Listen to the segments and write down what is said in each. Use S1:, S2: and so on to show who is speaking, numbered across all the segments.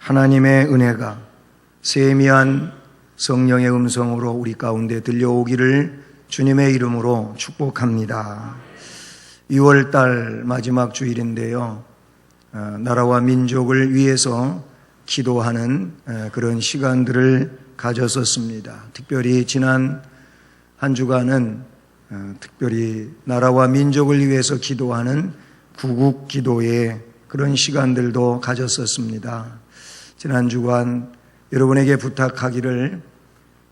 S1: 하나님의 은혜가 세미한 성령의 음성으로 우리 가운데 들려오기를 주님의 이름으로 축복합니다. 6월달 마지막 주일인데요, 나라와 민족을 위해서 기도하는 그런 시간들을 가졌었습니다. 특별히 지난 한 주간은 특별히 나라와 민족을 위해서 기도하는 구국 기도의 그런 시간들도 가졌었습니다. 지난 주간 여러분에게 부탁하기를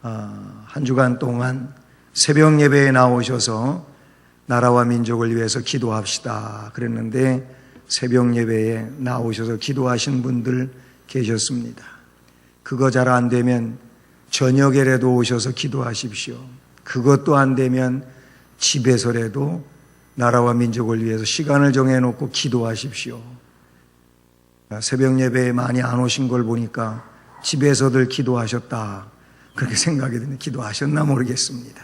S1: 한 주간 동안 새벽 예배에 나오셔서 나라와 민족을 위해서 기도합시다 그랬는데 새벽 예배에 나오셔서 기도하신 분들 계셨습니다. 그거 잘 안 되면 저녁에라도 오셔서 기도하십시오. 그것도 안 되면 집에서라도 나라와 민족을 위해서 시간을 정해놓고 기도하십시오. 새벽 예배에 많이 안 오신 걸 보니까 집에서들 기도하셨다 그렇게 생각이 드는데 기도하셨나 모르겠습니다.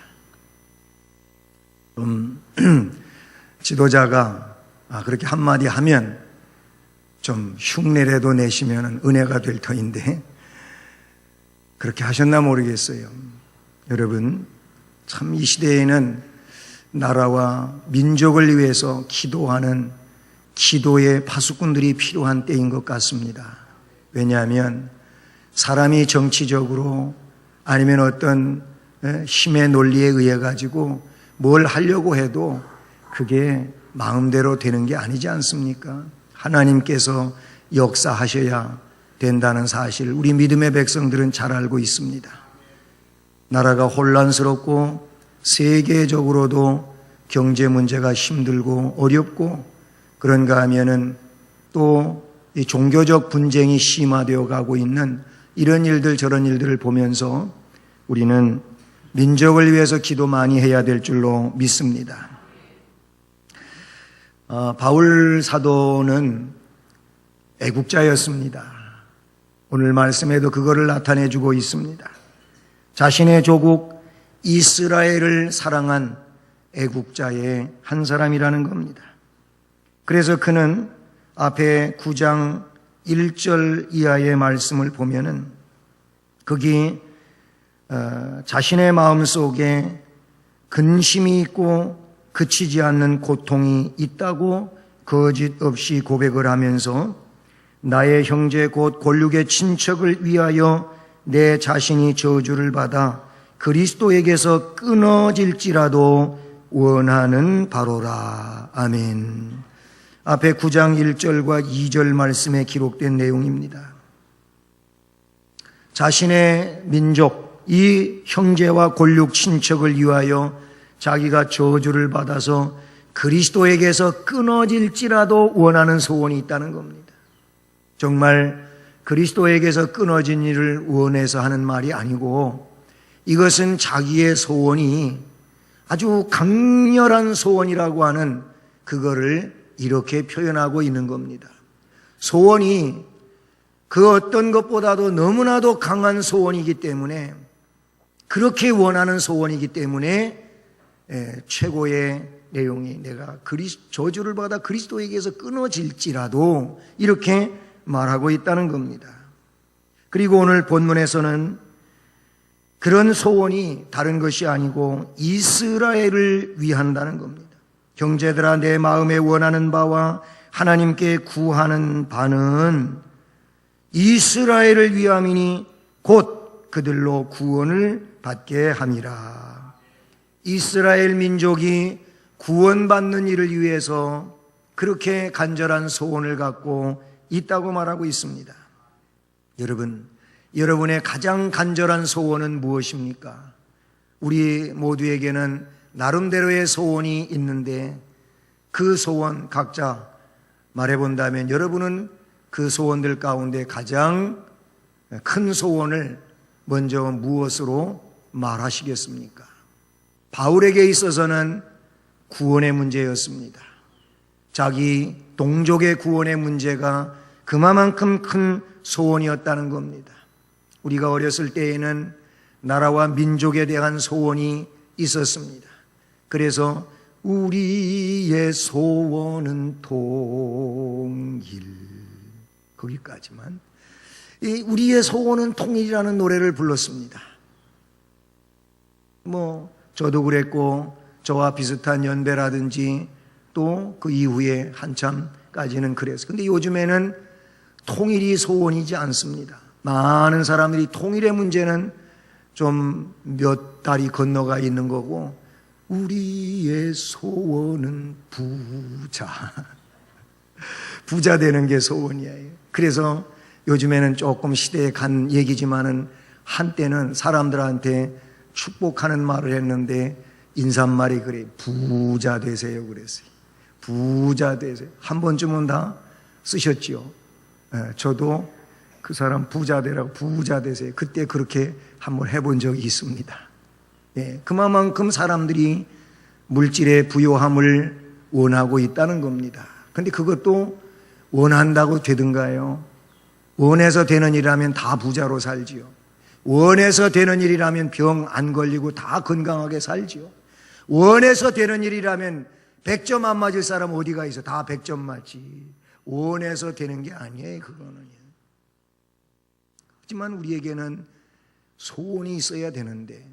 S1: 지도자가 그렇게 한마디 하면 좀 흉내라도 내시면 은혜가 될 터인데 그렇게 하셨나 모르겠어요. 여러분, 참 이 시대에는 나라와 민족을 위해서 기도하는 기도의 파수꾼들이 필요한 때인 것 같습니다. 왜냐하면 사람이 정치적으로 아니면 어떤 힘의 논리에 의해 가지고 뭘 하려고 해도 그게 마음대로 되는 게 아니지 않습니까? 하나님께서 역사하셔야 된다는 사실 우리 믿음의 백성들은 잘 알고 있습니다. 나라가 혼란스럽고 세계적으로도 경제 문제가 힘들고 어렵고 그런가 하면은 또 이 종교적 분쟁이 심화되어 가고 있는 이런 일들 저런 일들을 보면서 우리는 민족을 위해서 기도 많이 해야 될 줄로 믿습니다. 바울 사도는 애국자였습니다. 오늘 말씀에도 그거를 나타내 주고 있습니다. 자신의 조국 이스라엘을 사랑한 애국자의 한 사람이라는 겁니다. 그래서 그는 앞에 9장 1절 이하의 말씀을 보면은 거기 자신의 마음속에 근심이 있고 그치지 않는 고통이 있다고 거짓 없이 고백을 하면서 나의 형제 곧 골육의 친척을 위하여 내 자신이 저주를 받아 그리스도에게서 끊어질지라도 원하는 바로라. 아멘. 앞에 9장 1절과 2절 말씀에 기록된 내용입니다. 자신의 민족, 이 형제와 골육 친척을 위하여 자기가 저주를 받아서 그리스도에게서 끊어질지라도 원하는 소원이 있다는 겁니다. 정말 그리스도에게서 끊어진 일을 원해서 하는 말이 아니고 이것은 자기의 소원이 아주 강렬한 소원이라고 하는 그거를 이렇게 표현하고 있는 겁니다. 소원이 그 어떤 것보다도 너무나도 강한 소원이기 때문에 그렇게 원하는 소원이기 때문에 최고의 내용이 내가 저주를 받아 그리스도에게서 끊어질지라도 이렇게 말하고 있다는 겁니다. 그리고 오늘 본문에서는 그런 소원이 다른 것이 아니고 이스라엘을 위한다는 겁니다. 형제들아 내 마음에 원하는 바와 하나님께 구하는 바는 이스라엘을 위함이니 곧 그들로 구원을 받게 함이라. 이스라엘 민족이 구원받는 일을 위해서 그렇게 간절한 소원을 갖고 있다고 말하고 있습니다. 여러분, 여러분의 가장 간절한 소원은 무엇입니까? 우리 모두에게는 나름대로의 소원이 있는데 그 소원 각자 말해본다면 여러분은 그 소원들 가운데 가장 큰 소원을 먼저 무엇으로 말하시겠습니까? 바울에게 있어서는 구원의 문제였습니다. 자기 동족의 구원의 문제가 그만큼 큰 소원이었다는 겁니다. 우리가 어렸을 때에는 나라와 민족에 대한 소원이 있었습니다. 그래서 우리의 소원은 통일 거기까지만 우리의 소원은 통일이라는 노래를 불렀습니다. 저도 그랬고 저와 비슷한 연배라든지 또 그 이후에 한참까지는 그랬어요. 근데 요즘에는 통일이 소원이지 않습니다. 많은 사람들이 통일의 문제는 좀 몇 달이 건너가 있는 거고, 우리의 소원은 부자 되는 게 소원이에요. 그래서 요즘에는 조금 시대에 간 얘기지만은 한때는 사람들한테 축복하는 말을 했는데 인사말이 그래, 부자 되세요 그랬어요. 부자 되세요. 한 번쯤은 다 쓰셨지요. 저도 그 사람 부자 되라고, 부자 되세요. 그때 그렇게 한번 해본 적이 있습니다. 그만큼 사람들이 물질의 부요함을 원하고 있다는 겁니다. 근데 그것도 원한다고 되든가요? 원해서 되는 일이라면 다 부자로 살지요. 원해서 되는 일이라면 병 안 걸리고 다 건강하게 살지요. 원해서 되는 일이라면 100점 안 맞을 사람 어디가 있어? 다 100점 맞지. 원해서 되는 게 아니에요, 그거는. 하지만 우리에게는 소원이 있어야 되는데,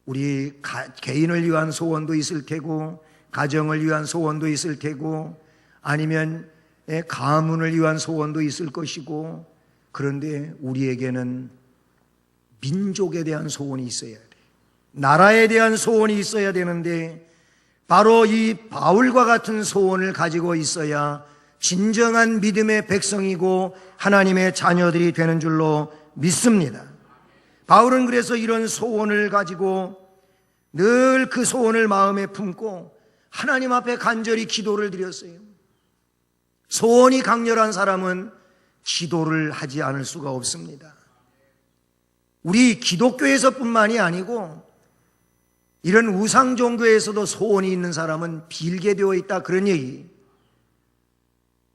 S1: 우리 개인을 위한 소원도 있을 테고, 가정을 위한 소원도 있을 테고, 아니면 가문을 위한 소원도 있을 것이고, 그런데 우리에게는 민족에 대한 소원이 있어야 돼. 나라에 대한 소원이 있어야 되는데, 바로 이 바울과 같은 소원을 가지고 있어야 진정한 믿음의 백성이고 하나님의 자녀들이 되는 줄로 믿습니다. 바울은 그래서 이런 소원을 가지고 늘 그 소원을 마음에 품고 하나님 앞에 간절히 기도를 드렸어요. 소원이 강렬한 사람은 기도를 하지 않을 수가 없습니다. 우리 기독교에서뿐만이 아니고 이런 우상 종교에서도 소원이 있는 사람은 빌게 되어 있다, 그런 얘기.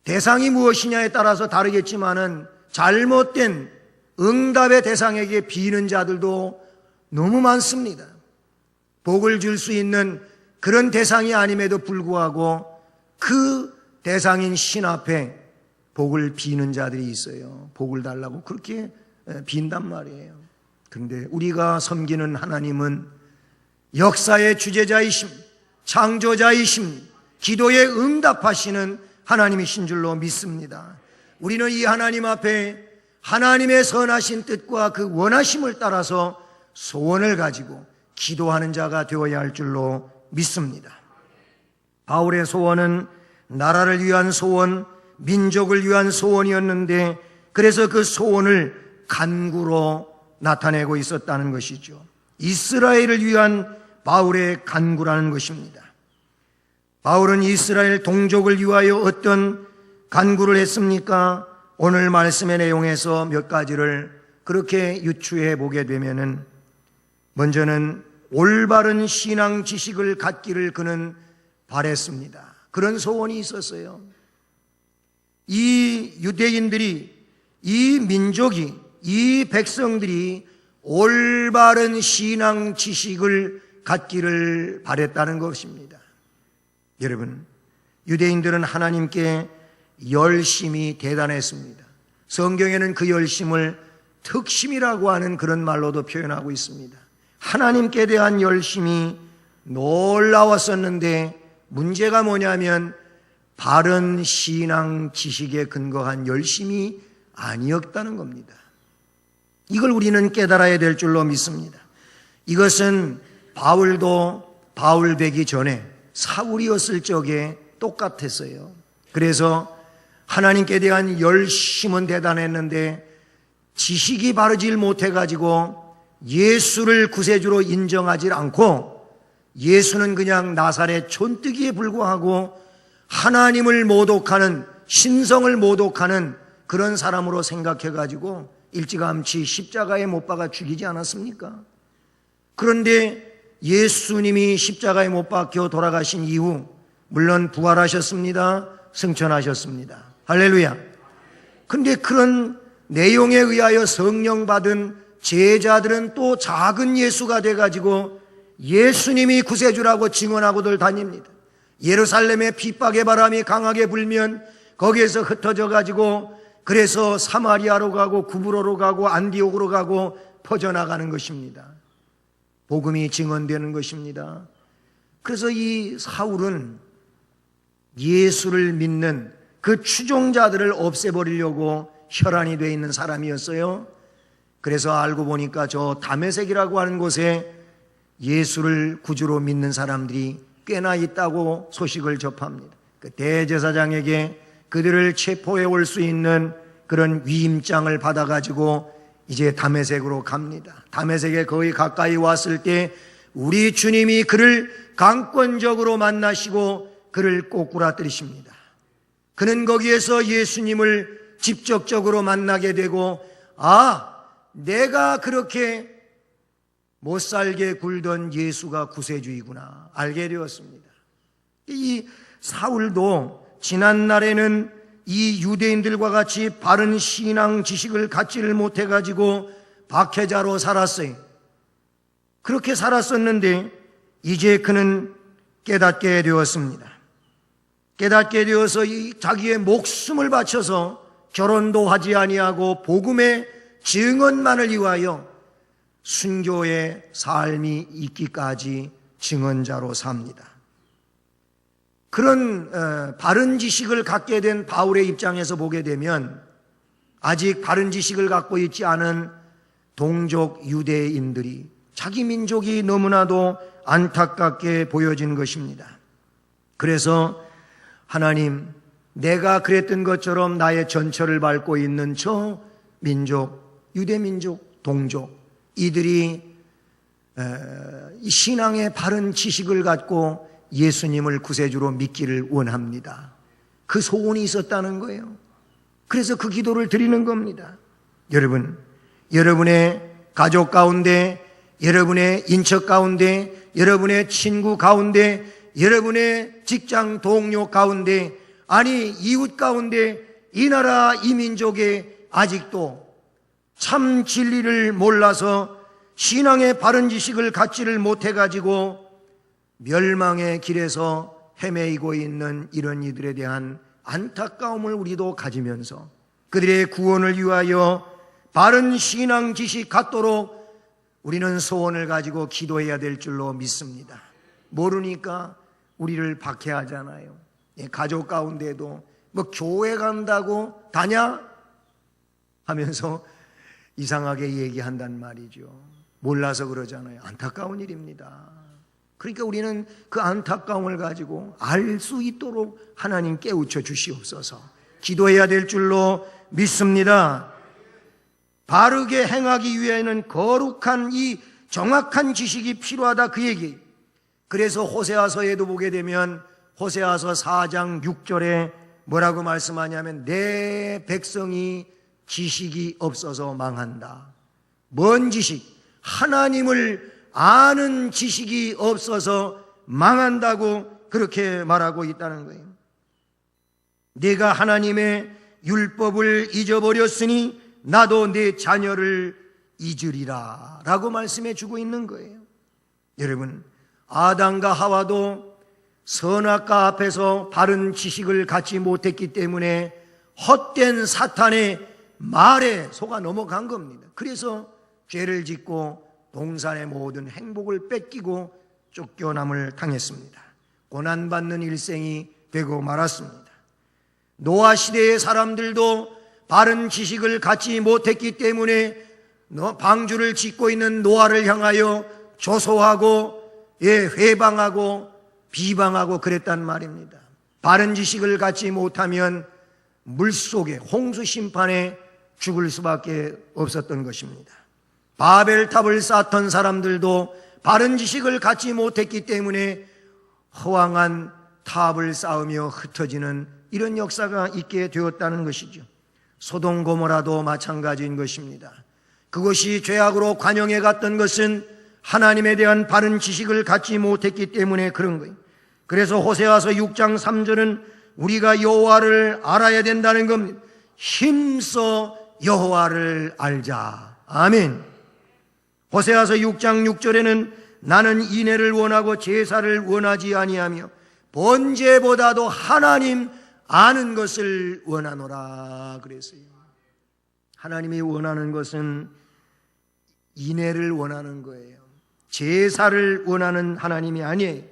S1: 대상이 무엇이냐에 따라서 다르겠지만은 잘못된 응답의 대상에게 비는 자들도 너무 많습니다. 복을 줄 수 있는 그런 대상이 아님에도 불구하고 그 대상인 신 앞에 복을 비는 자들이 있어요. 복을 달라고 그렇게 빈단 말이에요. 그런데 우리가 섬기는 하나님은 역사의 주재자이심, 창조자이심, 기도에 응답하시는 하나님이신 줄로 믿습니다. 우리는 이 하나님 앞에 하나님의 선하신 뜻과 그 원하심을 따라서 소원을 가지고 기도하는 자가 되어야 할 줄로 믿습니다. 바울의 소원은 나라를 위한 소원, 민족을 위한 소원이었는데, 그래서 그 소원을 간구로 나타내고 있었다는 것이죠. 이스라엘을 위한 바울의 간구라는 것입니다. 바울은 이스라엘 동족을 위하여 어떤 간구를 했습니까? 오늘 말씀의 내용에서 몇 가지를 그렇게 유추해 보게 되면은, 먼저는 올바른 신앙 지식을 갖기를 그는 바랬습니다. 그런 소원이 있었어요. 이 유대인들이, 이 민족이, 이 백성들이 올바른 신앙 지식을 갖기를 바랬다는 것입니다. 여러분, 유대인들은 하나님께 열심이 대단했습니다. 성경에는 그 열심을 특심이라고 하는 그런 말로도 표현하고 있습니다. 하나님께 대한 열심이 놀라웠었는데, 문제가 뭐냐면 바른 신앙 지식에 근거한 열심이 아니었다는 겁니다. 이걸 우리는 깨달아야 될 줄로 믿습니다. 이것은 바울도 바울 되기 전에 사울이었을 적에 똑같았어요. 그래서 하나님께 대한 열심은 대단했는데 지식이 바르질 못해가지고 예수를 구세주로 인정하지 않고, 예수는 그냥 나사렛 촌뜨기에 불과하고 하나님을 모독하는, 신성을 모독하는 그런 사람으로 생각해가지고 일찌감치 십자가에 못 박아 죽이지 않았습니까? 그런데 예수님이 십자가에 못 박혀 돌아가신 이후 물론 부활하셨습니다. 승천하셨습니다. 할렐루야. 근데 그런 내용에 의하여 성령 받은 제자들은 또 작은 예수가 돼가지고 예수님이 구세주라고 증언하고들 다닙니다. 예루살렘에 핍박의 바람이 강하게 불면 거기에서 흩어져 가지고 그래서 사마리아로 가고 구브로로 가고 안디옥으로 가고 퍼져나가는 것입니다. 복음이 증언되는 것입니다. 그래서 이 사울은 예수를 믿는 그 추종자들을 없애버리려고 혈안이 되어 있는 사람이었어요. 그래서 알고 보니까 저 다메섹이라고 하는 곳에 예수를 구주로 믿는 사람들이 꽤나 있다고 소식을 접합니다. 그 대제사장에게 그들을 체포해 올 수 있는 그런 위임장을 받아가지고 이제 다메섹으로 갑니다. 다메섹에 거의 가까이 왔을 때 우리 주님이 그를 강권적으로 만나시고 그를 꼬꾸라뜨리십니다. 그는 거기에서 예수님을 직접적으로 만나게 되고, 내가 그렇게 못살게 굴던 예수가 구세주이구나 알게 되었습니다. 이 사울도 지난날에는 이 유대인들과 같이 바른 신앙 지식을 갖지를 못해가지고 박해자로 살았어요. 그렇게 살았었는데 이제 그는 깨닫게 되었습니다. 깨닫게 되어서 자기의 목숨을 바쳐서 결혼도 하지 아니하고 복음의 증언만을 위하여 순교의 삶이 있기까지 증언자로 삽니다. 그런 바른 지식을 갖게 된 바울의 입장에서 보게 되면 아직 바른 지식을 갖고 있지 않은 동족 유대인들이 자기 민족이 너무나도 안타깝게 보여진 것입니다. 그래서 하나님, 내가 그랬던 것처럼 나의 전철을 밟고 있는 저 민족, 유대민족, 동족, 이들이 신앙의 바른 지식을 갖고 예수님을 구세주로 믿기를 원합니다. 그 소원이 있었다는 거예요. 그래서 그 기도를 드리는 겁니다. 여러분, 여러분의 가족 가운데, 여러분의 인척 가운데, 여러분의 친구 가운데, 여러분의 직장 동료 가운데, 아니 이웃 가운데 이 나라 이 민족에 아직도 참 진리를 몰라서 신앙의 바른 지식을 갖지를 못해가지고 멸망의 길에서 헤매이고 있는 이런 이들에 대한 안타까움을 우리도 가지면서 그들의 구원을 위하여 바른 신앙 지식 갖도록 우리는 소원을 가지고 기도해야 될 줄로 믿습니다. 모르니까 우리를 박해하잖아요. 가족 가운데도 뭐 교회 간다고 다냐? 하면서 이상하게 얘기한단 말이죠. 몰라서 그러잖아요. 안타까운 일입니다. 그러니까 우리는 그 안타까움을 가지고 알 수 있도록 하나님 깨우쳐 주시옵소서. 기도해야 될 줄로 믿습니다. 바르게 행하기 위해는 거룩한 이 정확한 지식이 필요하다 그 얘기. 그래서 호세아서에도 보게 되면 호세아서 4장 6절에 뭐라고 말씀하냐면 내 백성이 지식이 없어서 망한다. 뭔 지식? 하나님을 아는 지식이 없어서 망한다고 그렇게 말하고 있다는 거예요. 내가 하나님의 율법을 잊어버렸으니 나도 내 자녀를 잊으리라 라고 말씀해 주고 있는 거예요. 여러분, 아담과 하와도 선악과 앞에서 바른 지식을 갖지 못했기 때문에 헛된 사탄의 말에 속아 넘어간 겁니다. 그래서 죄를 짓고 동산의 모든 행복을 뺏기고 쫓겨남을 당했습니다. 고난받는 일생이 되고 말았습니다. 노아 시대의 사람들도 바른 지식을 갖지 못했기 때문에 방주를 짓고 있는 노아를 향하여 조소하고 회방하고 비방하고 그랬단 말입니다. 바른 지식을 갖지 못하면 물속에 홍수 심판에 죽을 수밖에 없었던 것입니다. 바벨탑을 쌓던 사람들도 바른 지식을 갖지 못했기 때문에 허황한 탑을 쌓으며 흩어지는 이런 역사가 있게 되었다는 것이죠. 소돔 고모라도 마찬가지인 것입니다. 그것이 죄악으로 관영해 갔던 것은 하나님에 대한 바른 지식을 갖지 못했기 때문에 그런 거예요. 그래서 호세아서 6장 3절은 우리가 여호와를 알아야 된다는 겁니다. 힘써 여호와를 알자. 아멘. 호세아서 6장 6절에는 나는 인애를 원하고 제사를 원하지 아니하며 번제보다도 하나님 아는 것을 원하노라 그랬어요. 하나님이 원하는 것은 인애를 원하는 거예요. 제사를 원하는 하나님이 아니에요.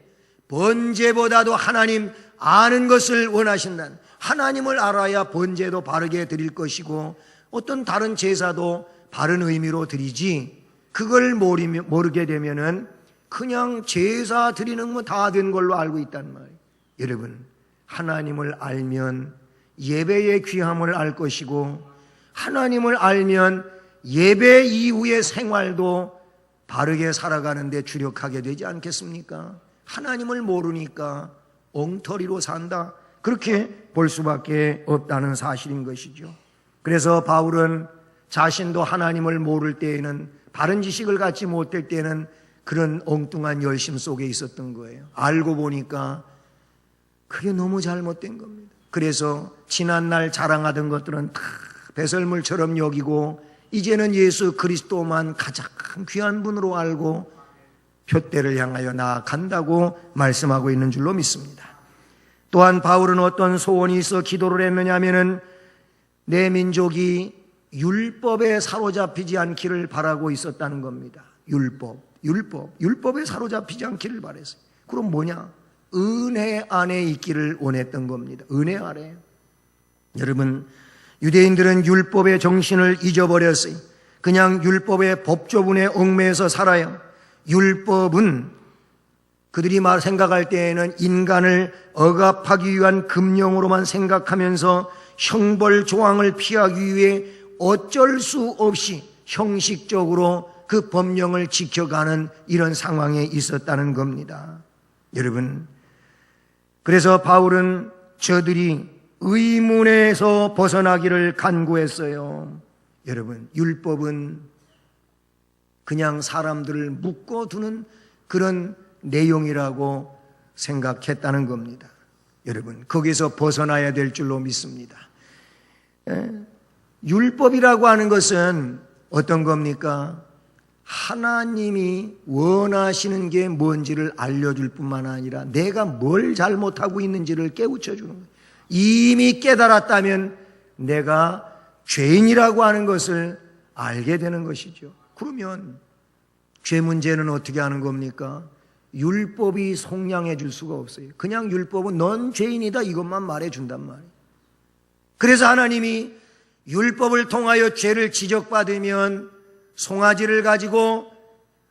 S1: 번제보다도 하나님 아는 것을 원하신다는, 하나님을 알아야 번제도 바르게 드릴 것이고 어떤 다른 제사도 바른 의미로 드리지, 그걸 모르게 되면은 그냥 제사 드리는 거 다 된 걸로 알고 있단 말이에요. 여러분, 하나님을 알면 예배의 귀함을 알 것이고, 하나님을 알면 예배 이후의 생활도 바르게 살아가는데 주력하게 되지 않겠습니까? 하나님을 모르니까 엉터리로 산다, 그렇게 볼 수밖에 없다는 사실인 것이죠. 그래서 바울은 자신도 하나님을 모를 때에는, 바른 지식을 갖지 못할 때는 그런 엉뚱한 열심 속에 있었던 거예요. 알고 보니까 그게 너무 잘못된 겁니다. 그래서 지난날 자랑하던 것들은 다 배설물처럼 여기고 이제는 예수 그리스도만 가장 귀한 분으로 알고 표대를 향하여 나아간다고 말씀하고 있는 줄로 믿습니다. 또한 바울은 어떤 소원이 있어 기도를 했느냐 하면은 내 민족이 율법에 사로잡히지 않기를 바라고 있었다는 겁니다. 율법에 사로잡히지 않기를 바랬어요. 그럼 뭐냐? 은혜 안에 있기를 원했던 겁니다. 은혜 아래. 여러분, 유대인들은 율법의 정신을 잊어버렸어요. 그냥 율법의 법조문에 얽매여서 살아요. 율법은 그들이 생각할 때에는 인간을 억압하기 위한 금령으로만 생각하면서 형벌 조항을 피하기 위해 어쩔 수 없이 형식적으로 그 법령을 지켜가는 이런 상황에 있었다는 겁니다. 여러분, 그래서 바울은 저들이 의문에서 벗어나기를 간구했어요. 여러분, 율법은 그냥 사람들을 묶어두는 그런 내용이라고 생각했다는 겁니다. 여러분, 거기서 벗어나야 될 줄로 믿습니다. 율법이라고 하는 것은 어떤 겁니까? 하나님이 원하시는 게 뭔지를 알려줄 뿐만 아니라 내가 뭘 잘못하고 있는지를 깨우쳐 주는 거예요. 이미 깨달았다면 내가 죄인이라고 하는 것을 알게 되는 것이죠. 그러면 죄 문제는 어떻게 하는 겁니까? 율법이 속량해 줄 수가 없어요. 그냥 율법은 넌 죄인이다 이것만 말해준단 말이에요. 그래서 하나님이 율법을 통하여 죄를 지적받으면 송아지를 가지고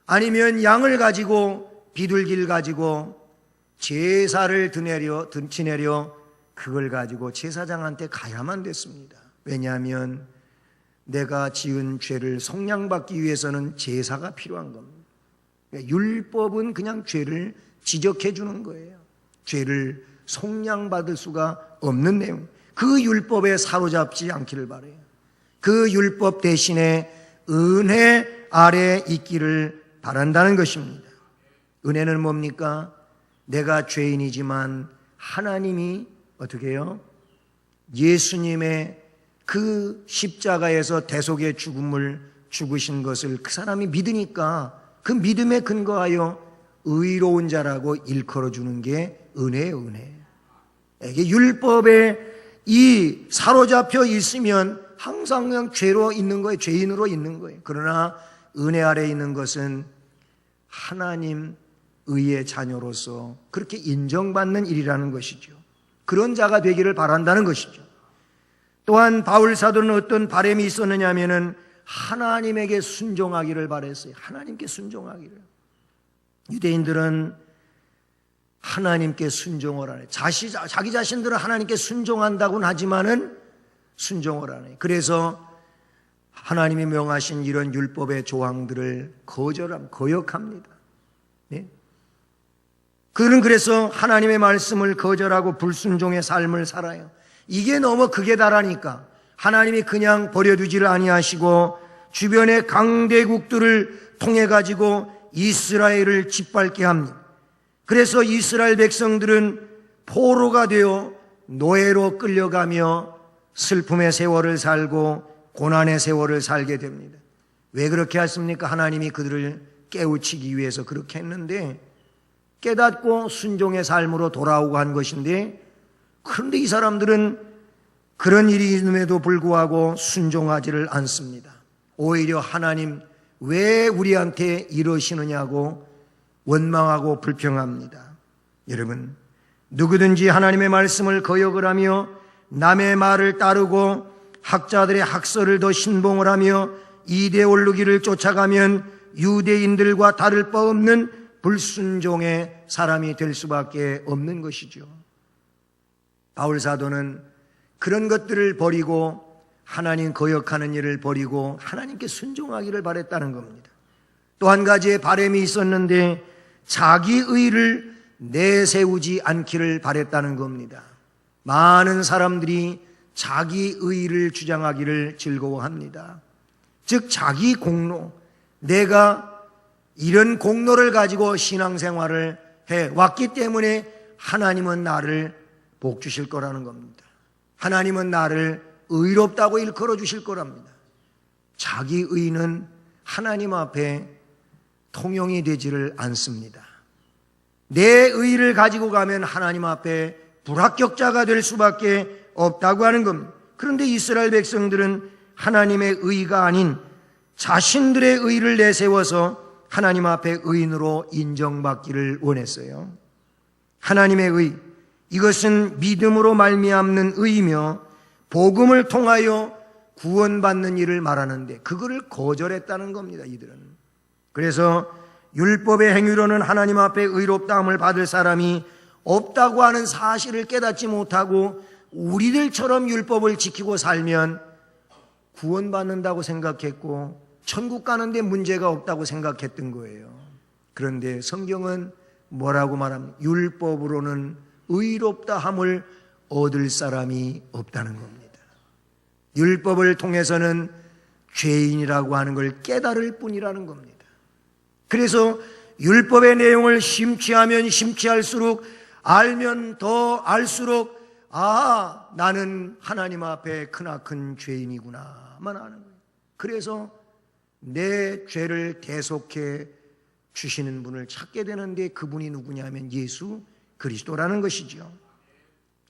S1: 아니면 양을 가지고 비둘기를 가지고 제사를 지내려 그걸 가지고 제사장한테 가야만 됐습니다. 왜냐하면 내가 지은 죄를 속량받기 위해서는 제사가 필요한 겁니다. 율법은 그냥 죄를 지적해 주는 거예요. 죄를 속량받을 수가 없는 내용. 그 율법에 사로잡지 않기를 바라요. 그 율법 대신에 은혜 아래 있기를 바란다는 것입니다. 은혜는 뭡니까? 내가 죄인이지만 하나님이 어떻게 해요? 예수님의 그 십자가에서 대속의 죽음을 죽으신 것을 그 사람이 믿으니까 그 믿음에 근거하여 의로운 자라고 일컬어 주는 게 은혜예요, 은혜. 이게 율법에 이 사로잡혀 있으면 항상 그냥 죄로 있는 거예요. 죄인으로 있는 거예요. 그러나 은혜 아래 있는 것은 하나님 의의 자녀로서 그렇게 인정받는 일이라는 것이죠. 그런 자가 되기를 바란다는 것이죠. 또한 바울 사도는 어떤 바람이 있었느냐 하면은 하나님에게 순종하기를 바랬어요. 하나님께 순종하기를. 유대인들은 하나님께 순종을 안 해요. 자기 자신들은 하나님께 순종한다고는 하지만은 순종을 안 해요. 그래서 하나님이 명하신 이런 율법의 조항들을 거역합니다. 네? 그들은 그래서 하나님의 말씀을 거절하고 불순종의 삶을 살아요. 이게 너무 극에 달하니까 하나님이 그냥 버려두지를 아니하시고 주변의 강대국들을 통해 가지고 이스라엘을 짓밟게 합니다. 그래서 이스라엘 백성들은 포로가 되어 노예로 끌려가며 슬픔의 세월을 살고 고난의 세월을 살게 됩니다. 왜 그렇게 했습니까? 하나님이 그들을 깨우치기 위해서 그렇게 했는데 깨닫고 순종의 삶으로 돌아오고 한 것인데, 그런데 이 사람들은 그런 일이 있음에도 불구하고 순종하지를 않습니다. 오히려 하나님 왜 우리한테 이러시느냐고 원망하고 불평합니다. 여러분, 누구든지 하나님의 말씀을 거역을 하며 남의 말을 따르고 학자들의 학설을 더 신봉을 하며 이데올로기를 쫓아가면 유대인들과 다를 바 없는 불순종의 사람이 될 수밖에 없는 것이죠. 바울 사도는 그런 것들을 버리고 하나님 거역하는 일을 버리고 하나님께 순종하기를 바랬다는 겁니다. 또 한 가지의 바람이 있었는데 자기 의를 내세우지 않기를 바랬다는 겁니다. 많은 사람들이 자기 의를 주장하기를 즐거워합니다. 즉 자기 공로, 내가 이런 공로를 가지고 신앙생활을 해왔기 때문에 하나님은 나를 복 주실 거라는 겁니다. 하나님은 나를 의롭다고 일컬어 주실 거랍니다. 자기 의는 하나님 앞에 통용이 되지를 않습니다. 내 의를 가지고 가면 하나님 앞에 불합격자가 될 수밖에 없다고 하는 겁니다. 그런데 이스라엘 백성들은 하나님의 의가 아닌 자신들의 의를 내세워서 하나님 앞에 의인으로 인정받기를 원했어요. 하나님의 의, 이것은 믿음으로 말미암는 의이며 복음을 통하여 구원받는 일을 말하는데 그거를 거절했다는 겁니다. 이들은. 그래서 율법의 행위로는 하나님 앞에 의롭다함을 받을 사람이 없다고 하는 사실을 깨닫지 못하고 우리들처럼 율법을 지키고 살면 구원받는다고 생각했고 천국 가는데 문제가 없다고 생각했던 거예요. 그런데 성경은 뭐라고 말합니까? 율법으로는 의롭다함을 얻을 사람이 없다는 겁니다. 율법을 통해서는 죄인이라고 하는 걸 깨달을 뿐이라는 겁니다. 그래서 율법의 내용을 심취하면 심취할수록 알면 더 알수록 나는 하나님 앞에 크나큰 죄인이구나만 아는 거예요. 그래서 내 죄를 대속해 주시는 분을 찾게 되는데 그분이 누구냐면 예수 그리스도라는 것이죠.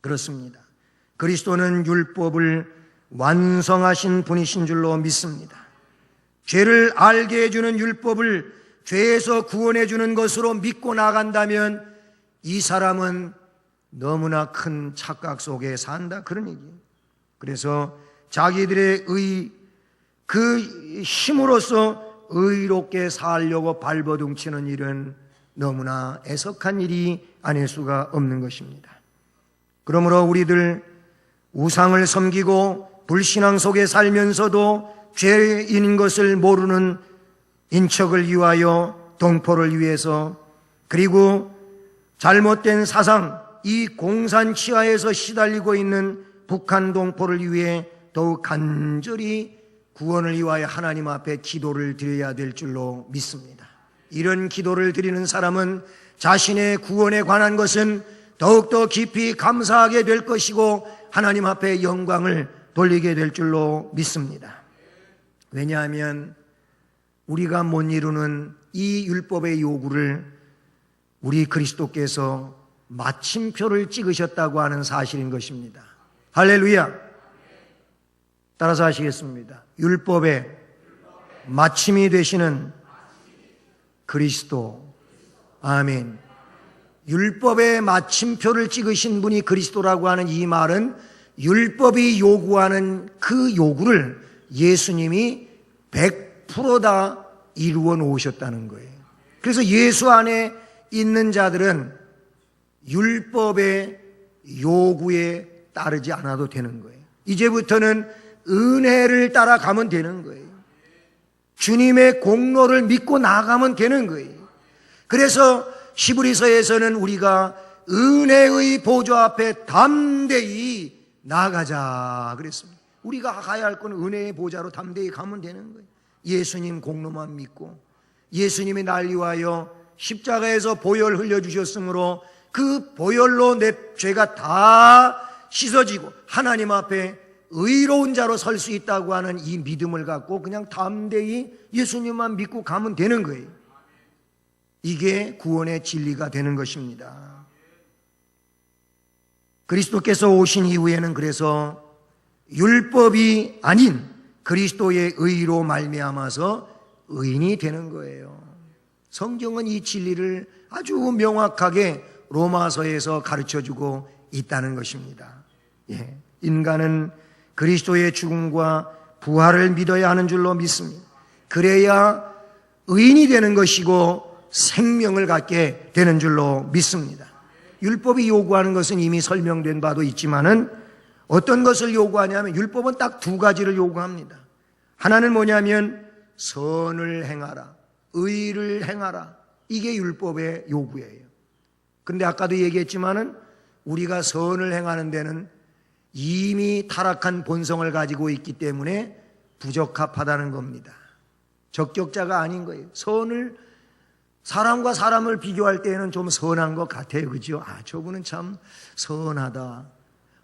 S1: 그렇습니다. 그리스도는 율법을 완성하신 분이신 줄로 믿습니다. 죄를 알게 해주는 율법을 죄에서 구원해 주는 것으로 믿고 나간다면 이 사람은 너무나 큰 착각 속에 산다, 그런 얘기예요. 그래서 자기들의 그 힘으로써 의롭게 살려고 발버둥치는 일은 너무나 애석한 일이 아닐 수가 없는 것입니다. 그러므로 우리들 우상을 섬기고 불신앙 속에 살면서도 죄인인 것을 모르는 인척을 위하여, 동포를 위해서, 그리고 잘못된 사상, 이 공산 치하에서 시달리고 있는 북한 동포를 위해 더욱 간절히 구원을 위하여 하나님 앞에 기도를 드려야 될 줄로 믿습니다. 이런 기도를 드리는 사람은 자신의 구원에 관한 것은 더욱더 깊이 감사하게 될 것이고 하나님 앞에 영광을 돌리게 될 줄로 믿습니다. 왜냐하면 우리가 못 이루는 이 율법의 요구를 우리 그리스도께서 마침표를 찍으셨다고 하는 사실인 것입니다. 할렐루야. 따라서 하시겠습니다. 율법의 마침이 되시는 그리스도. 아멘. 율법의 마침표를 찍으신 분이 그리스도라고 하는 이 말은 율법이 요구하는 그 요구를 예수님이 100% 다 이루어 놓으셨다는 거예요. 그래서 예수 안에 있는 자들은 율법의 요구에 따르지 않아도 되는 거예요. 이제부터는 은혜를 따라가면 되는 거예요. 주님의 공로를 믿고 나가면 되는 거예요. 그래서 히브리서에서는 우리가 은혜의 보좌 앞에 담대히 나가자 그랬습니다. 우리가 가야 할 건 은혜의 보좌로 담대히 가면 되는 거예요. 예수님 공로만 믿고 예수님이 날 위하여 십자가에서 보혈 흘려주셨으므로 그 보혈로 내 죄가 다 씻어지고 하나님 앞에 의로운 자로 설 수 있다고 하는 이 믿음을 갖고 그냥 담대히 예수님만 믿고 가면 되는 거예요. 이게 구원의 진리가 되는 것입니다. 그리스도께서 오신 이후에는 그래서 율법이 아닌 그리스도의 의로 말미암아서 의인이 되는 거예요. 성경은 이 진리를 아주 명확하게 로마서에서 가르쳐주고 있다는 것입니다. 예, 인간은 그리스도의 죽음과 부활을 믿어야 하는 줄로 믿습니다. 그래야 의인이 되는 것이고 생명을 갖게 되는 줄로 믿습니다. 율법이 요구하는 것은 이미 설명된 바도 있지만은 어떤 것을 요구하냐면 율법은 딱 두 가지를 요구합니다. 하나는 뭐냐면 선을 행하라, 의를 행하라. 이게 율법의 요구예요. 근데 아까도 얘기했지만은 우리가 선을 행하는 데는 이미 타락한 본성을 가지고 있기 때문에 부적합하다는 겁니다. 적격자가 아닌 거예요. 선을, 사람과 사람을 비교할 때에는 좀 선한 것 같아요. 그죠? 아, 저분은 참 선하다.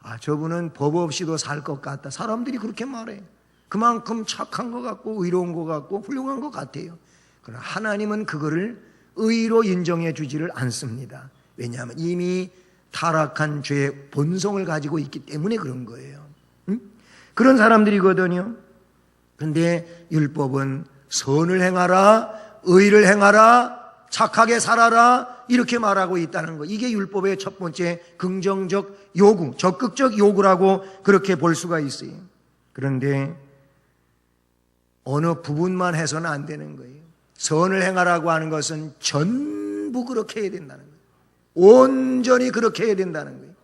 S1: 아, 저분은 법 없이도 살 것 같다. 사람들이 그렇게 말해요. 그만큼 착한 것 같고 의로운 것 같고 훌륭한 것 같아요. 그러나 하나님은 그거를 의로 인정해 주지를 않습니다. 왜냐하면 이미 타락한 죄의 본성을 가지고 있기 때문에 그런 거예요. 그런 사람들이거든요. 그런데 율법은 선을 행하라, 의를 행하라, 착하게 살아라 이렇게 말하고 있다는 거. 이게 율법의 첫 번째 긍정적 요구, 적극적 요구라고 그렇게 볼 수가 있어요. 그런데 어느 부분만 해서는 안 되는 거예요. 선을 행하라고 하는 것은 전부 그렇게 해야 된다는 거예요. 온전히 그렇게 해야 된다는 거예요.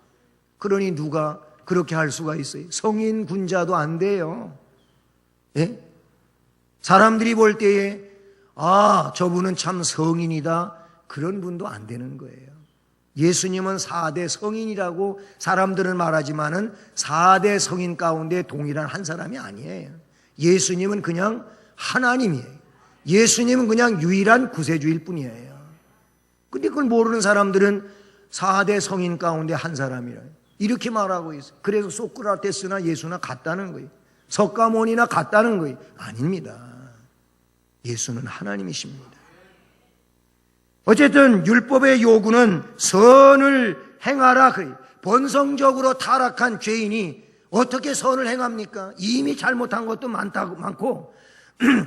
S1: 그러니 누가 그렇게 할 수가 있어요? 성인 군자도 안 돼요. 예? 사람들이 볼 때에 아, 저분은 참 성인이다. 그런 분도 안 되는 거예요. 예수님은 4대 성인이라고 사람들은 말하지만은 4대 성인 가운데 동일한 한 사람이 아니에요. 예수님은 그냥 하나님이에요. 예수님은 그냥 유일한 구세주일 뿐이에요. 근데 그걸 모르는 사람들은 4대 성인 가운데 한 사람이라 이렇게 말하고 있어요. 그래서 소크라테스나 예수나 같다는 거예요. 석가모니나 같다는 거예요. 아닙니다. 예수는 하나님이십니다. 어쨌든 율법의 요구는 선을 행하라 그래요. 본성적으로 타락한 죄인이 어떻게 선을 행합니까? 이미 잘못한 것도 많고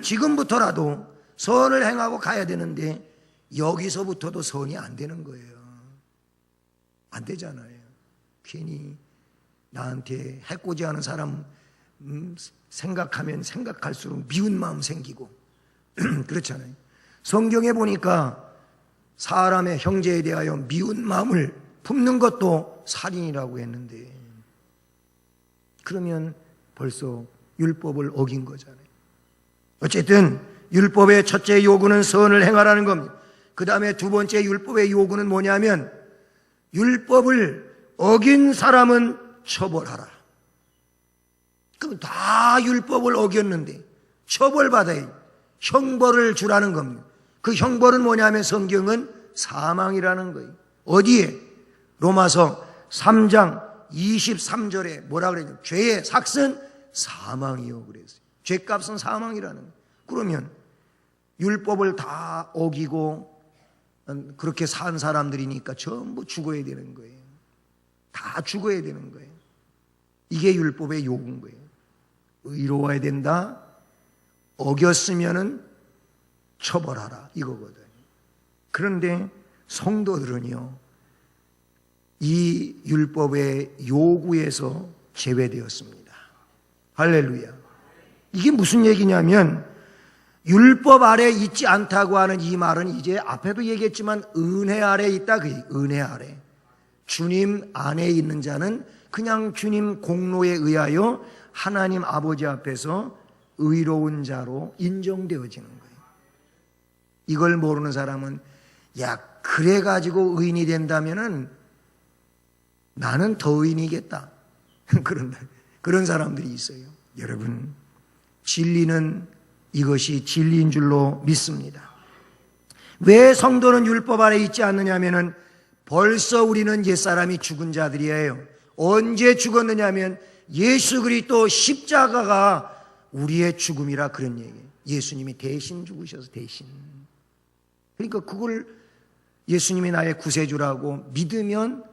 S1: 지금부터라도 선을 행하고 가야 되는데 여기서부터도 선이 안 되는 거예요. 안 되잖아요. 괜히 나한테 해코지 하는 사람 생각하면 생각할수록 미운 마음 생기고 그렇잖아요. 성경에 보니까 사람의 형제에 대하여 미운 마음을 품는 것도 살인이라고 했는데 그러면 벌써 율법을 어긴 거잖아요. 어쨌든 율법의 첫째 요구는 선을 행하라는 겁니다. 그 다음에 두 번째 율법의 요구는 뭐냐면 율법을 어긴 사람은 처벌하라. 그럼 다 율법을 어겼는데 처벌받아야 형벌을 주라는 겁니다. 그 형벌은 뭐냐면 성경은 사망이라는 거예요. 어디에? 로마서 3장 23절에 뭐라 그래요? 죄의 삭은 사망이요 그랬어요. 죄값은 사망이라는 거예요. 그러면 율법을 다 어기고 그렇게 산 사람들이니까 전부 죽어야 되는 거예요. 다 죽어야 되는 거예요. 이게 율법의 요구인 거예요. 의로워야 된다. 어겼으면은 처벌하라 이거거든요. 그런데 성도들은요, 이 율법의 요구에서 제외되었습니다. 할렐루야. 이게 무슨 얘기냐면 율법 아래 있지 않다고 하는 이 말은 이제 앞에도 얘기했지만 은혜 아래 있다. 은혜 아래. 주님 안에 있는 자는 그냥 주님 공로에 의하여 하나님 아버지 앞에서 의로운 자로 인정되어지는 거예요. 이걸 모르는 사람은 야, 그래가지고 의인이 된다면은 나는 더 의인이겠다. 그런 사람들이 있어요. 여러분, 진리는 이것이 진리인 줄로 믿습니다. 왜 성도는 율법 아래 있지 않느냐면은 벌써 우리는 옛사람이 죽은 자들이에요. 언제 죽었느냐면 예수 그리스도 십자가가 우리의 죽음이라 그런 얘기예요. 예수님이 대신 죽으셔서 대신. 그러니까 그걸 예수님이 나의 구세주라고 믿으면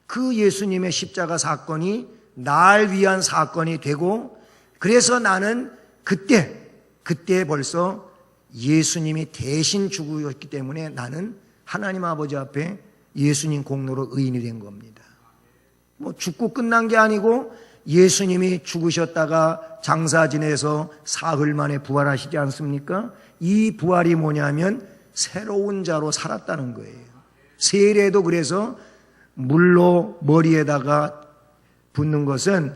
S1: 그 예수님의 십자가 사건이 날 위한 사건이 되고, 그래서 나는 그때 벌써 예수님이 대신 죽으셨기 때문에 나는 하나님 아버지 앞에 예수님 공로로 의인이 된 겁니다. 뭐 죽고 끝난 게 아니고 예수님이 죽으셨다가 장사 지내서 사흘 만에 부활하시지 않습니까? 이 부활이 뭐냐면 새로운 자로 살았다는 거예요. 세례도 그래서 물로 머리에다가 붓는 것은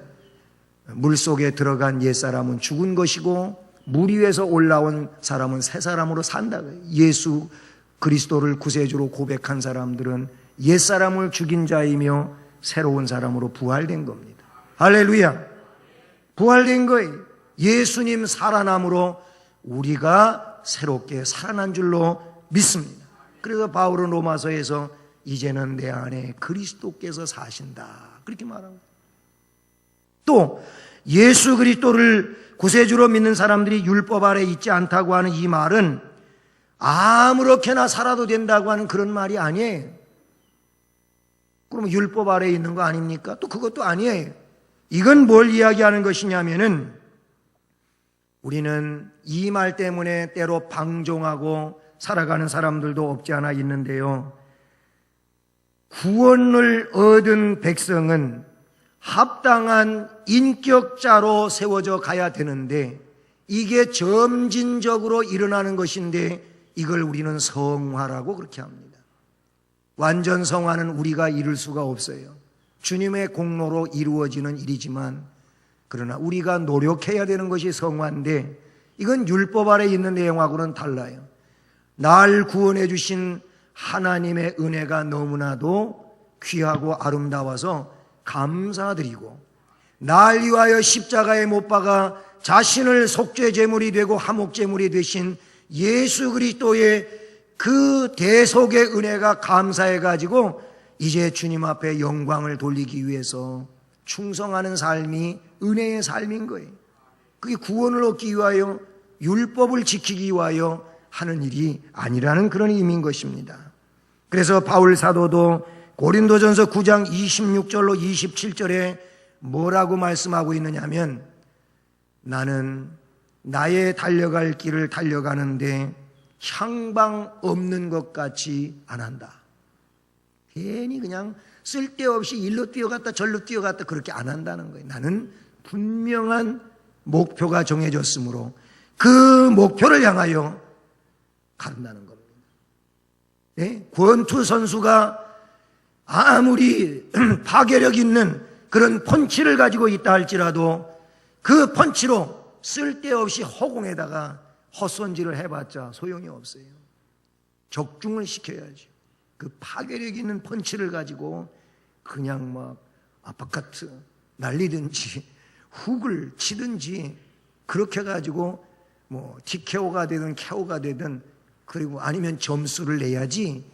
S1: 물속에 들어간 옛사람은 죽은 것이고 물 위에서 올라온 사람은 새 사람으로 산다. 예수 그리스도를 구세주로 고백한 사람들은 옛사람을 죽인 자이며 새로운 사람으로 부활된 겁니다. 할렐루야. 부활된 거예요. 예수님 살아남으로 우리가 새롭게 살아난 줄로 믿습니다. 그래서 바울은 로마서에서 이제는 내 안에 그리스도께서 사신다 그렇게 말합니다. 또 예수 그리스도를 구세주로 믿는 사람들이 율법 아래 있지 않다고 하는 이 말은 아무렇게나 살아도 된다고 하는 그런 말이 아니에요. 그러면 율법 아래에 있는 거 아닙니까? 또 그것도 아니에요. 이건 뭘 이야기하는 것이냐면은 우리는 이 말 때문에 때로 방종하고 살아가는 사람들도 없지 않아 있는데요. 구원을 얻은 백성은 합당한 인격자로 세워져 가야 되는데 이게 점진적으로 일어나는 것인데 이걸 우리는 성화라고 그렇게 합니다. 완전 성화는 우리가 이룰 수가 없어요. 주님의 공로로 이루어지는 일이지만 그러나 우리가 노력해야 되는 것이 성화인데 이건 율법 아래 있는 내용하고는 달라요. 날 구원해 주신 하나님의 은혜가 너무나도 귀하고 아름다워서 감사드리고 날 위하여 십자가에 못 박아 자신을 속죄 제물이 되고 화목 제물이 되신 예수 그리스도의 그 대속의 은혜가 감사해 가지고 이제 주님 앞에 영광을 돌리기 위해서 충성하는 삶이 은혜의 삶인 거예요. 그게 구원을 얻기 위하여 율법을 지키기 위하여 하는 일이 아니라는 그런 의미인 것입니다. 그래서 바울 사도도 고린도전서 9장 26절로 27절에 뭐라고 말씀하고 있느냐 하면 나는 나의 달려갈 길을 달려가는데 향방 없는 것 같이 안 한다. 괜히 그냥 쓸데없이 일로 뛰어갔다 절로 뛰어갔다 그렇게 안 한다는 거예요. 나는 분명한 목표가 정해졌으므로 그 목표를 향하여 간다는 겁니다. 네? 권투 선수가 아무리 파괴력 있는 그런 펀치를 가지고 있다 할지라도 그 펀치로 쓸데없이 허공에다가 헛손질을 해봤자 소용이 없어요. 적중을 시켜야지. 그 파괴력 있는 펀치를 가지고 그냥 막 아파트 날리든지 훅을 치든지 그렇게 가지고 뭐 TKO가 되든 KO가 되든 그리고 아니면 점수를 내야지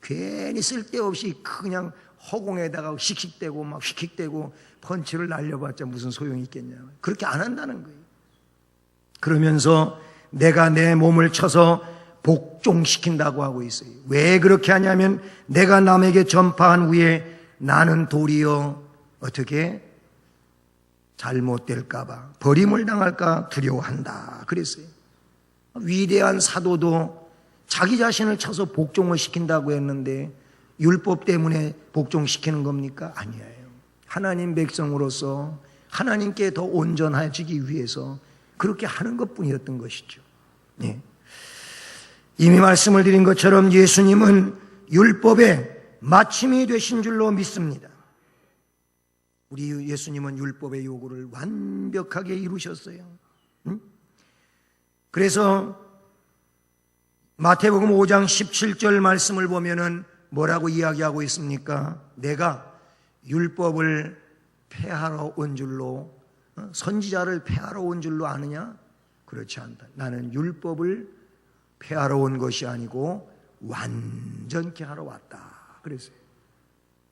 S1: 괜히 쓸데없이 그냥 허공에다가 씩씩대고 막 휙휙대고 펀치를 날려봤자 무슨 소용이 있겠냐. 그렇게 안 한다는 거예요. 그러면서 내가 내 몸을 쳐서 복종시킨다고 하고 있어요. 왜 그렇게 하냐면 내가 남에게 전파한 후에 나는 도리어 어떻게 잘못될까봐 버림을 당할까 두려워한다 그랬어요. 위대한 사도도 자기 자신을 쳐서 복종을 시킨다고 했는데 율법 때문에 복종시키는 겁니까? 아니에요. 하나님 백성으로서 하나님께 더 온전해지기 위해서 그렇게 하는 것뿐이었던 것이죠. 예. 이미 말씀을 드린 것처럼 예수님은 율법의 마침이 되신 줄로 믿습니다. 우리 예수님은 율법의 요구를 완벽하게 이루셨어요. 그래서 마태복음 5장 17절 말씀을 보면은 뭐라고 이야기하고 있습니까? 내가 율법을 폐하러 온 줄로 선지자를 폐하러 온 줄로 아느냐? 그렇지 않다. 나는 율법을 폐하러 온 것이 아니고 완전케 하러 왔다 그랬어요.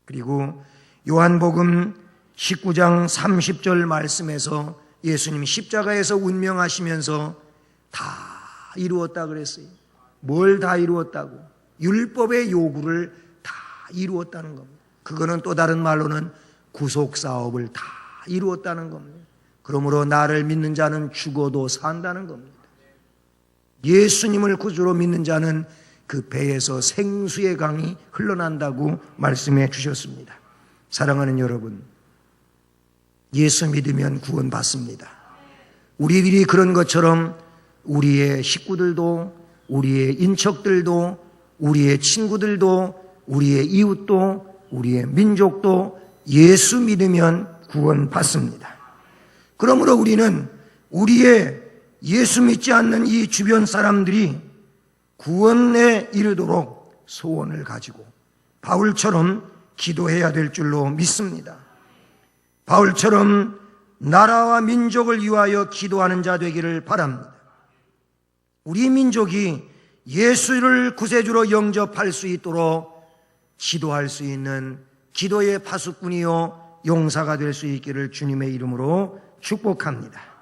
S1: 그리고 요한복음 19장 30절 말씀에서 예수님이 십자가에서 운명하시면서 다 이루었다 그랬어요. 뭘 다 이루었다고? 율법의 요구를 다 이루었다는 겁니다. 그거는 또 다른 말로는 구속사업을 다 이루었다는 겁니다. 그러므로 나를 믿는 자는 죽어도 산다는 겁니다. 예수님을 구주로 믿는 자는 그 배에서 생수의 강이 흘러난다고 말씀해 주셨습니다. 사랑하는 여러분, 예수 믿으면 구원받습니다. 우리들이 그런 것처럼 우리의 식구들도, 우리의 인척들도, 우리의 친구들도, 우리의 이웃도, 우리의 민족도 예수 믿으면 구원받습니다. 그러므로 우리는 우리의 예수 믿지 않는 이 주변 사람들이 구원에 이르도록 소원을 가지고 바울처럼 기도해야 될 줄로 믿습니다. 바울처럼 나라와 민족을 위하여 기도하는 자 되기를 바랍니다. 우리 민족이 예수를 구세주로 영접할 수 있도록 기도할 수 있는 기도의 파수꾼이요 용사가 될 수 있기를 주님의 이름으로 축복합니다.